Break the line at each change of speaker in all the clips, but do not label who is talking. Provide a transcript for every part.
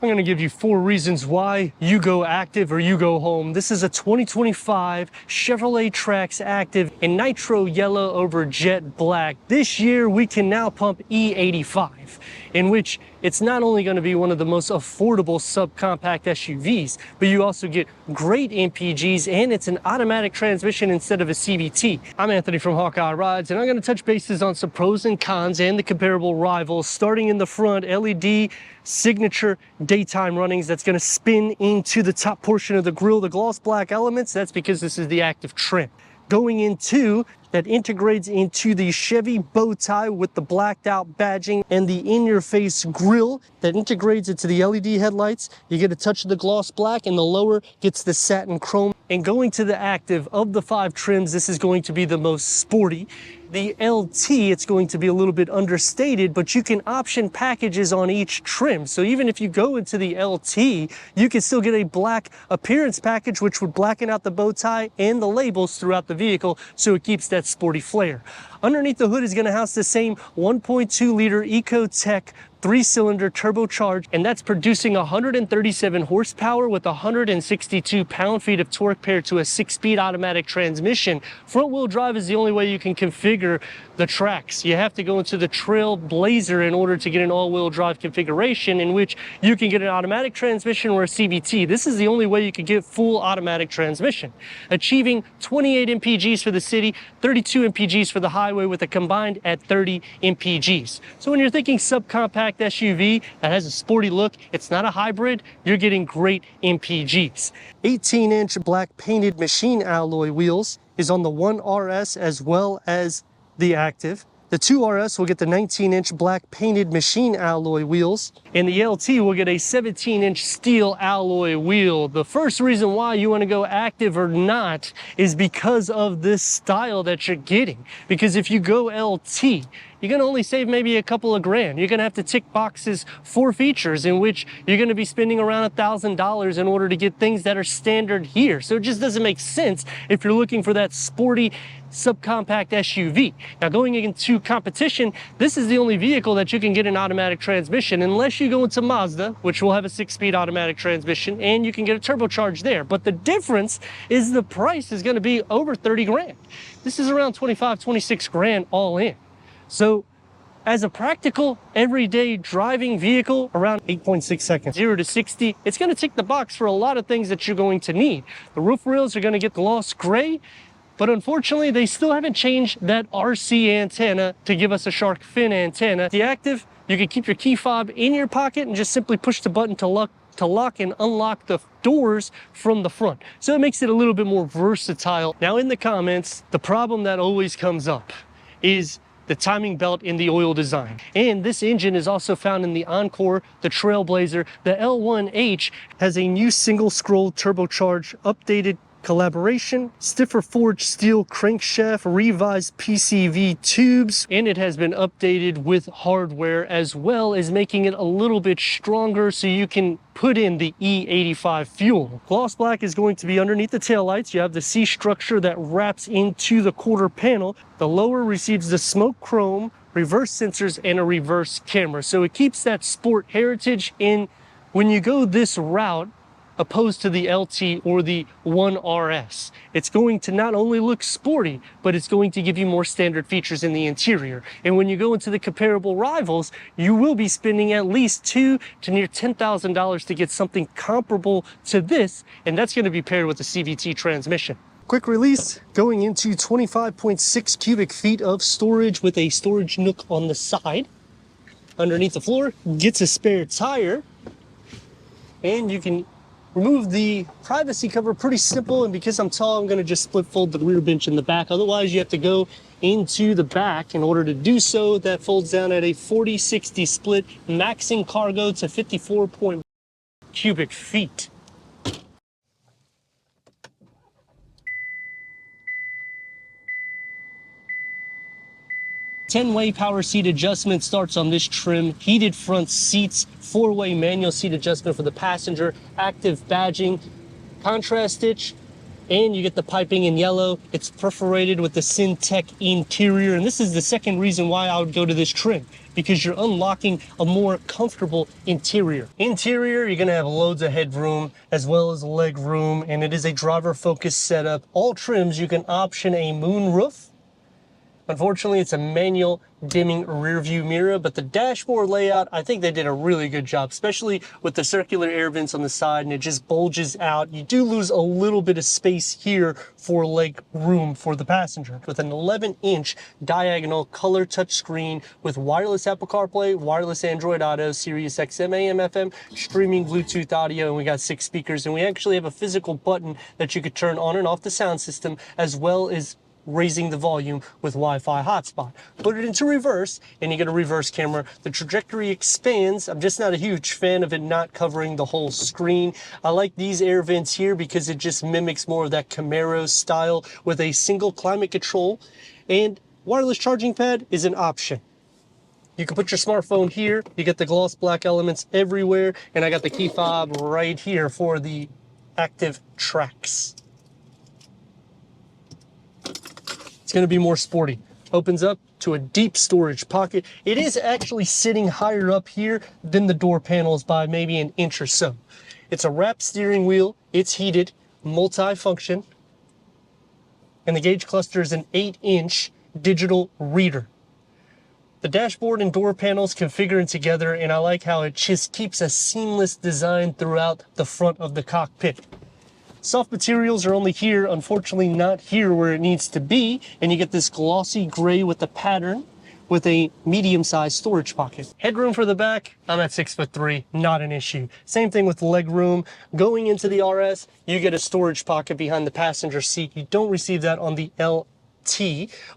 I'm going to give you 4 reasons why you go active or you go home. This is a 2025 Chevrolet Trax Activ in nitro yellow over jet black. This year we can now pump E85, in which it's not only going to be one of the most affordable subcompact SUVs, but you also get great MPGs, and it's an automatic transmission instead of a CVT. I'm Anthony from Hawkeye Rides, and I'm going to touch bases on some pros and cons and the comparable rivals. Starting in the front, LED signature daytime runnings that's going to spin into the top portion of the grille. The gloss black elements, that's because this is the active trim. Going into that integrates into the Chevy bow tie with the blacked out badging and the in-your-face grille that integrates into the LED headlights. You get a touch of the gloss black, and the lower gets the satin chrome. And going to the active, of the 5 trims, this is going to be the most sporty. The LT, it's going to be a little bit understated, but you can option packages on each trim. So even if you go into the LT, you can still get a black appearance package, which would blacken out the bow tie and the labels throughout the vehicle, so it keeps that sporty flair. Underneath the hood is going to house the same 1.2 liter EcoTech 3-cylinder turbocharged, and that's producing 137 horsepower with 162 pound-feet of torque paired to a 6-speed automatic transmission. Front-wheel drive is the only way you can configure the Trax. You have to go into the Trailblazer in order to get an all-wheel drive configuration, in which you can get an automatic transmission or a CVT. This is the only way you could get full automatic transmission, achieving 28 MPGs for the city, 32 MPGs for the highway, with a combined at 30 MPGs. So when you're thinking subcompact SUV that has a sporty look, it's not a hybrid, you're getting great MPGs. 18-inch black painted machine alloy wheels is on the 1RS as well as the Activ. The 2RS will get the 19-inch black painted machine alloy wheels, and the LT will get a 17-inch steel alloy wheel. The first reason why you want to go active or not is because of this style that you're getting. Because if you go LT, you're going to only save maybe a couple of grand. You're going to have to tick boxes for features in which you're going to be spending around $1,000 in order to get things that are standard here. So it just doesn't make sense if you're looking for that sporty subcompact SUV. Now, going into competition, this is the only vehicle that you can get an automatic transmission, unless you go into Mazda, which will have a 6-speed automatic transmission, and you can get a turbocharged there. But the difference is the price is going to be over 30 grand. This is around 25, 26 grand all in. So as a practical, everyday driving vehicle, around 8.6 seconds, 0 to 60, it's going to tick the box for a lot of things that you're going to need. The roof rails are going to get gloss gray, but unfortunately, they still haven't changed that RC antenna to give us a shark fin antenna. The Activ, you can keep your key fob in your pocket and just simply push the button to lock and unlock the doors from the front. So it makes it a little bit more versatile. Now, in the comments, the problem that always comes up is the timing belt in the oil design. And this engine is also found in the Encore, the Trailblazer. The L1H has a new single scroll turbocharged, updated collaboration, stiffer forged steel crankshaft, revised PCV tubes, and it has been updated with hardware, as well as making it a little bit stronger so you can put in the E85 fuel. Gloss black is going to be underneath the taillights. You have the C structure that wraps into the quarter panel. The lower receives the smoke chrome, reverse sensors, and a reverse camera. So it keeps that sport heritage in when you go this route, opposed to the LT or the 1RS. It's going to not only look sporty, but it's going to give you more standard features in the interior. And when you go into the comparable rivals, you will be spending at least $2,000 to near $10,000 to get something comparable to this, and that's going to be paired with a CVT transmission. Quick release, going into 25.6 cubic feet of storage with a storage nook on the side. Underneath the floor, gets a spare tire, and you can remove the privacy cover pretty simple, and because I'm tall, I'm going to just split fold the rear bench in the back. Otherwise, you have to go into the back in order to do so. That folds down at a 40-60 split, maxing cargo to 54 cubic feet. 10-way power seat adjustment starts on this trim. Heated front seats, 4-way manual seat adjustment for the passenger, active badging, contrast stitch, and you get the piping in yellow. It's perforated with the Syntec interior, and this is the second reason why I would go to this trim, because you're unlocking a more comfortable interior. Interior, you're gonna have loads of headroom as well as leg room, and it is a driver-focused setup. All trims, you can option a moon roof. Unfortunately, it's a manual dimming rear view mirror, but the dashboard layout, I think they did a really good job, especially with the circular air vents on the side, and it just bulges out. You do lose a little bit of space here for leg room for the passenger. With an 11-inch diagonal color touchscreen with wireless Apple CarPlay, wireless Android Auto, Sirius XM, AM, FM, streaming Bluetooth audio, and we got 6 speakers, and we actually have a physical button that you could turn on and off the sound system, as well as raising the volume with Wi-Fi hotspot. Put it into reverse and you get a reverse camera. The trajectory expands. I'm just not a huge fan of it not covering the whole screen. I like these air vents here because it just mimics more of that Camaro style with a single climate control, and wireless charging pad is an option. You can put your smartphone here. You get the gloss black elements everywhere, and I got the key fob right here for the Activ Trax. Going to be more sporty. Opens up to a deep storage pocket. It is actually sitting higher up here than the door panels by maybe an inch or so. It's a wrapped steering wheel. It's heated, multi-function, and the gauge cluster is an 8-inch digital reader. The dashboard and door panels configuring together, and I like how it just keeps a seamless design throughout the front of the cockpit. Soft materials are only here, unfortunately not here where it needs to be, and you get this glossy gray with the pattern with a medium-sized storage pocket. Headroom for the back, I'm at 6'3", not an issue. Same thing with leg room. Going into the RS, you get a storage pocket behind the passenger seat. You don't receive that on the LT.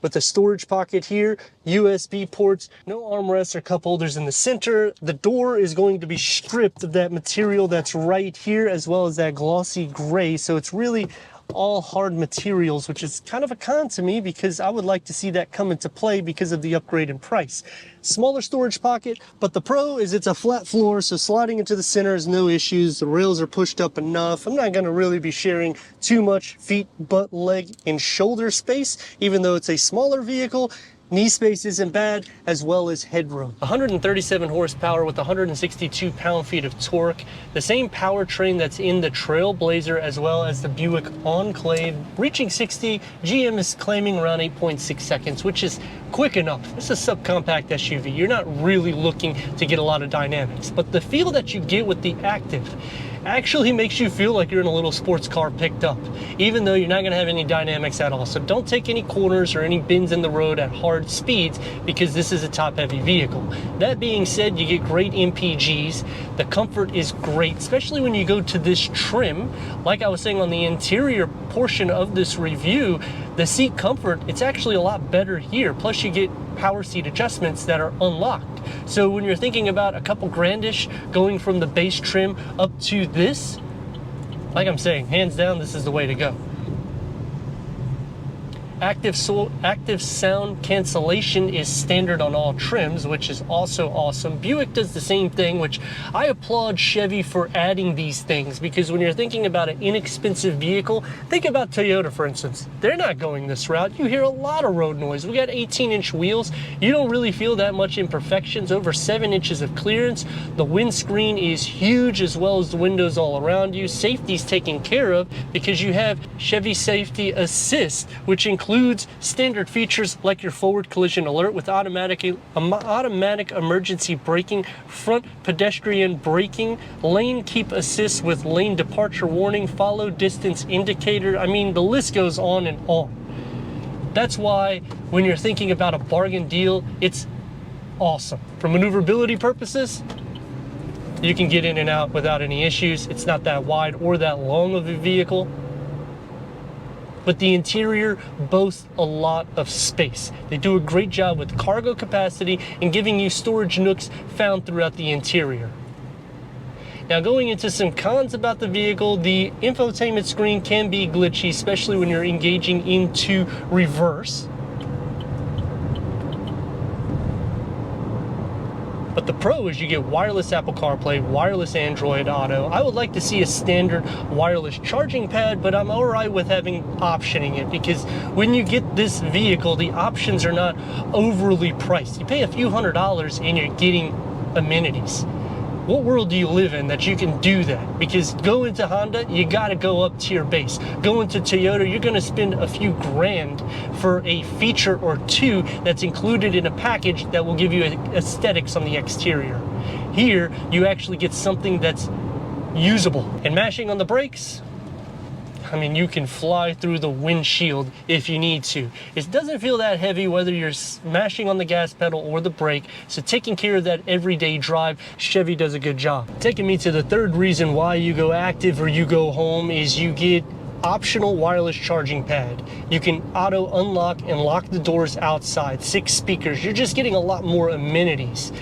With a storage pocket here, USB ports, no armrests or cup holders in the center. The door is going to be stripped of that material that's right here, as well as that glossy gray, so it's really all hard materials, which is kind of a con to me because I would like to see that come into play because of the upgrade in price. Smaller storage pocket, but the pro is it's a flat floor, so sliding into the center is no issues. The rails are pushed up enough. I'm not going to really be sharing too much feet, butt, leg, and shoulder space, even though it's a smaller vehicle. Knee space isn't bad, as well as headroom. 137 horsepower with 162 pound-feet of torque. The same powertrain that's in the Trailblazer as well as the Buick Enclave. Reaching 60, GM is claiming around 8.6 seconds, which is quick enough. It's a subcompact SUV. You're not really looking to get a lot of dynamics, but the feel that you get with the Activ actually makes you feel like you're in a little sports car picked up, even though you're not going to have any dynamics at all. So don't take any corners or any bends in the road at hard speeds, because this is a top-heavy vehicle. That being said, you get great MPGs. The comfort is great, especially when you go to this trim. Like I was saying on the interior portion of this review, the seat comfort, it's actually a lot better here. Plus you get power seat adjustments that are unlocked. So when you're thinking about a couple grandish going from the base trim up to this, like I'm saying, hands down, this is the way to go. Active sound cancellation is standard on all trims, which is also awesome. Buick does the same thing, which I applaud Chevy for adding these things, because when you're thinking about an inexpensive vehicle, think about Toyota, for instance. They're not going this route. You hear a lot of road noise. We got 18-inch wheels. You don't really feel that much imperfections, over 7 inches of clearance. The windscreen is huge, as well as the windows all around you. Safety's taken care of because you have Chevy Safety Assist, which includes standard features like your forward collision alert with automatic emergency braking, front pedestrian braking, lane keep assist with lane departure warning, follow distance indicator. I mean, the list goes on and on. That's why when you're thinking about a bargain deal, it's awesome. For maneuverability purposes, you can get in and out without any issues. It's not that wide or that long of a vehicle. But the interior boasts a lot of space. They do a great job with cargo capacity and giving you storage nooks found throughout the interior. Now, going into some cons about the vehicle, the infotainment screen can be glitchy, especially when you're engaging into reverse. But But the pro is you get wireless Apple CarPlay, wireless Android Auto. I would like to see a standard wireless charging pad, but I'm all right with having optioning it, because when you get this vehicle, the options are not overly priced. You pay a few $100s and you're getting amenities. What world do you live in that you can do that? Because go into Honda, you gotta go up to your base. Go into Toyota, you're gonna spend a few grand for a feature or two that's included in a package that will give you aesthetics on the exterior. Here, you actually get something that's usable. And mashing on the brakes, I mean, you can fly through the windshield if you need to. It doesn't feel that heavy whether you're smashing on the gas pedal or the brake, so taking care of that everyday drive, Chevy does a good job. Taking me to the third reason why you go active or you go home is you get optional wireless charging pad. You can auto unlock and lock the doors outside, 6 speakers. You're just getting a lot more amenities.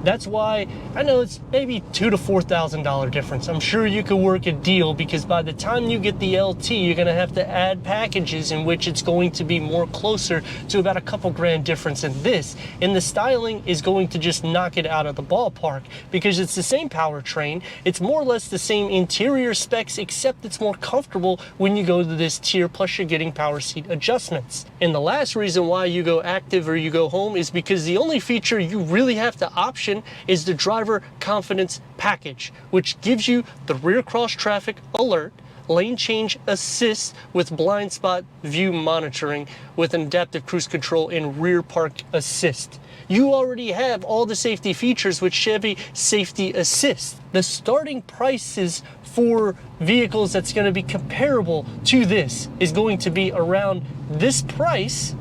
That's why I know it's maybe $2,000 to $4,000 difference. I'm sure you could work a deal, because by the time you get the LT, you're gonna have to add packages in which it's going to be more closer to about a couple grand difference in this. And the styling is going to just knock it out of the ballpark, because it's the same powertrain. It's more or less the same interior specs, except it's more comfortable when you go to this tier, plus you're getting power seat adjustments. And the last reason why you go active or you go home is because the only feature you really have to option is the driver confidence package, which gives you the rear cross traffic alert, lane change assist with blind spot view monitoring with an adaptive cruise control and rear park assist. You already have all the safety features with Chevy Safety Assist. The starting prices for vehicles that's going to be comparable to this is going to be around this price,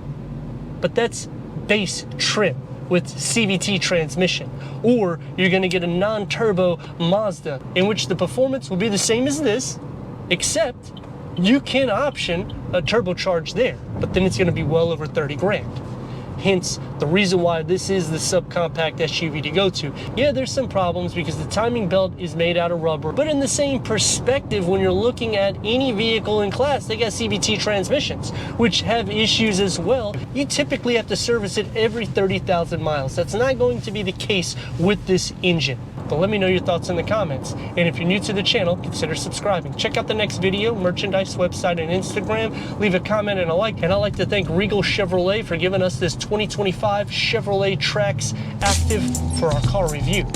but that's base trim with CVT transmission. Or you're gonna get a non-turbo Mazda in which the performance will be the same as this, except you can option a turbocharge there, but then it's gonna be well over 30 grand. Hence the reason why this is the subcompact SUV to go to. Yeah, there's some problems because the timing belt is made out of rubber, but in the same perspective, when you're looking at any vehicle in class, they got CVT transmissions, which have issues as well. You typically have to service it every 30,000 miles. That's not going to be the case with this engine. But let me know your thoughts in the comments. And if you're new to the channel, consider subscribing. Check out the next video, merchandise, website, and Instagram. Leave a comment and a like. And I'd like to thank Regal Chevrolet for giving us this 2025 Chevrolet Trax Activ for our car review.